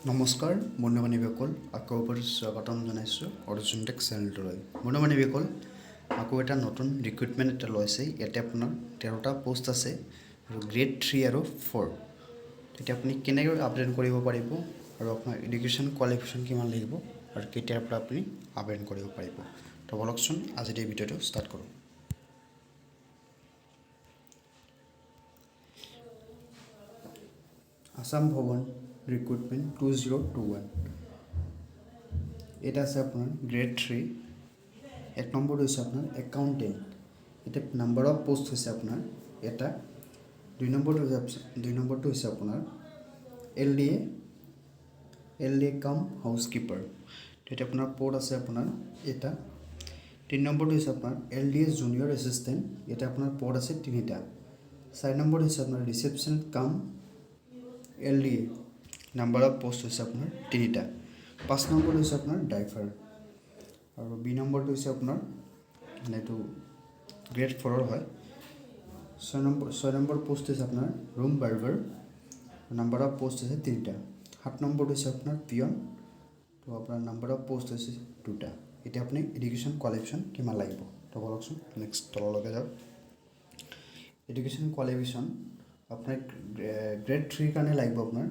নমস্কাৰ বন্ধু-বান্ধৱীসকল, আকৌ এবাৰ স্বাগতম জনাইছোঁ অৰ্জুন টেক চেনেলটোলৈ। বন্ধু-বান্ধৱীসকল, আকৌ এটা নতুন ৰিক্ৰুটমেণ্ট এটা লৈছে। ইয়াতে আপোনাৰ 13টা পোষ্ট আছে আৰু গ্ৰেড 3 আৰু 4। তেতিয়া আপুনি কেনেকৈ আবেদন কৰিব পাৰিব আৰু আপোনাৰ এডুকেশ্যন কোৱালিফিকেশ্যন কিমান লাগিব আৰু কেতিয়াৰ পৰা আপুনি আবেদন কৰিব পাৰিব। তো বলকচোন আজিৰ এই ভিডিঅ'টো ষ্টাৰ্ট কৰোঁ। আসাম ভৱন ৰিক্ৰুটমেণ্ট 2021 এটা আছে আপোনাৰ গ্ৰেড 3। এক নম্বৰটো হৈছে আপোনাৰ একাউণ্টেণ্ট। এতিয়া নাম্বাৰ অফ পোষ্ট হৈছে আপোনাৰ এটা। দুই নম্বৰটো হৈছে আপোনাৰ এল ডি এ কাম হাউচকিপাৰ। তেতিয়া আপোনাৰ পদ আছে আপোনাৰ এটা। 3 নম্বৰটো হৈছে আপোনাৰ LDA জুনিয়ৰ এছিষ্টেণ্ট। ইয়াতে আপোনাৰ পদ আছে 3টা। 4 নম্বৰটো হৈছে আপোনাৰ ৰিচেপশ্যন কাম LDA, নাম্বাৰ অফ পোষ্ট হৈছে আপোনাৰ 3টা। 5 নম্বৰটো হৈছে আপোনাৰ ড্ৰাইভাৰ আৰু বি নম্বৰটো হৈছে আপোনাৰ এইটো গ্ৰেড 4 হয়। 6 নম্বৰ পোষ্ট হৈছে আপোনাৰ room barber, number of post হৈছে 3টা। 7 নম্বৰটো হৈছে আপোনাৰ পিয়ন, তো আপোনাৰ নাম্বাৰ অফ পোষ্ট হৈছে 2টা। এতিয়া আপুনি এডুকেশ্যন কোৱালিফিকেশ্যন কিমান লাগিব তো বলকচোন নেক্সট তললৈকে যাওক। এডুকেশ্যন কোৱালিফিকেশ্যন আপোনাৰ গ্ৰেড 3 কাৰণে লাগিব আপোনাৰ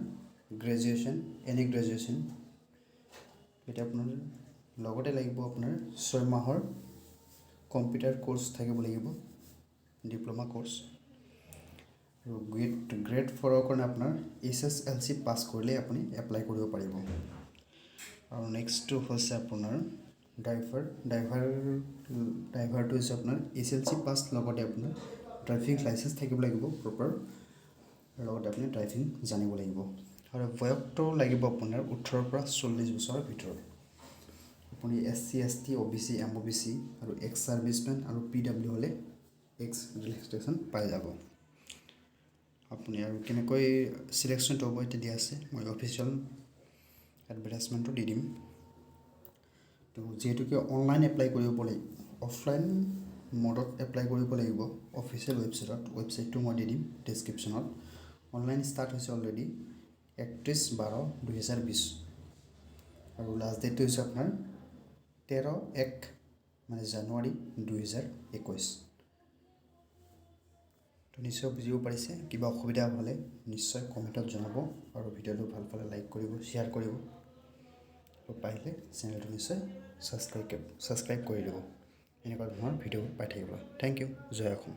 গ্ৰেজুৱেশ্যন, এনি গ্ৰেজুৱেশ্যন। এতিয়া আপোনাৰ লগতে লাগিব আপোনাৰ 6 মাহৰ কম্পিউটাৰ কোৰ্চ থাকিব লাগিব, ডিপ্ল'মা কোৰ্চ। আৰু গ্ৰেড 4ৰ কাৰণে আপোনাৰ SSLC পাছ কৰিলে আপুনি এপ্লাই কৰিব পাৰিব। আৰু নেক্সটটো হৈছে আপোনাৰ ড্ৰাইভাৰটো হৈছে আপোনাৰ SLC পাছ, লগতে আপোনাৰ ড্ৰাইভিং লাইচেঞ্চ থাকিব লাগিব প্ৰপাৰ, লগতে আপুনি ড্ৰাইভিং জানিব লাগিব। আৰু বয়সটো লাগিব আপোনাৰ 18ৰ পৰা 40 বছৰৰ ভিতৰত। আপুনি SC ST OBC MOBC আৰু এক্স ছাৰ্ভিচমেন আৰু PW হ'লে এক্স ৰেজিষ্ট্ৰেশ্যন পাই যাব আপুনি। আৰু কেনেকৈ চিলেকশ্যনটো হ'ব এতিয়া দিয়া আছে, মই অফিচিয়েল এডভাৰটাইজমেণ্টটো দি দিম। তো যিহেতুকে অনলাইন এপ্লাই কৰিব লাগিব, অফলাইন মোডত এপ্লাই কৰিব লাগিব অফিচিয়েল ৱেবছাইটটো মই দি দিম ডেছক্ৰিপশ্যনত। অনলাইন ষ্টাৰ্ট হৈছে অলৰেডি 31/12/2020 আৰু লাষ্ট ডেটটো হৈছে আপোনাৰ 13/1 মানে জানুৱাৰী 2021। তো নিশ্চয় বুজিব পাৰিছে। কিবা অসুবিধা হ'লে নিশ্চয় কমেণ্টত জনাব আৰু ভিডিঅ'টো ভাল পালে লাইক কৰিব, শ্বেয়াৰ কৰিব আৰু পাৰিলে চেনেলটো নিশ্চয় ছাবস্ক্ৰাইব কৰি দিব। এনেকুৱা ধৰণৰ ভিডিঅ' পাই থাকিব। Thank you. জয় অসম।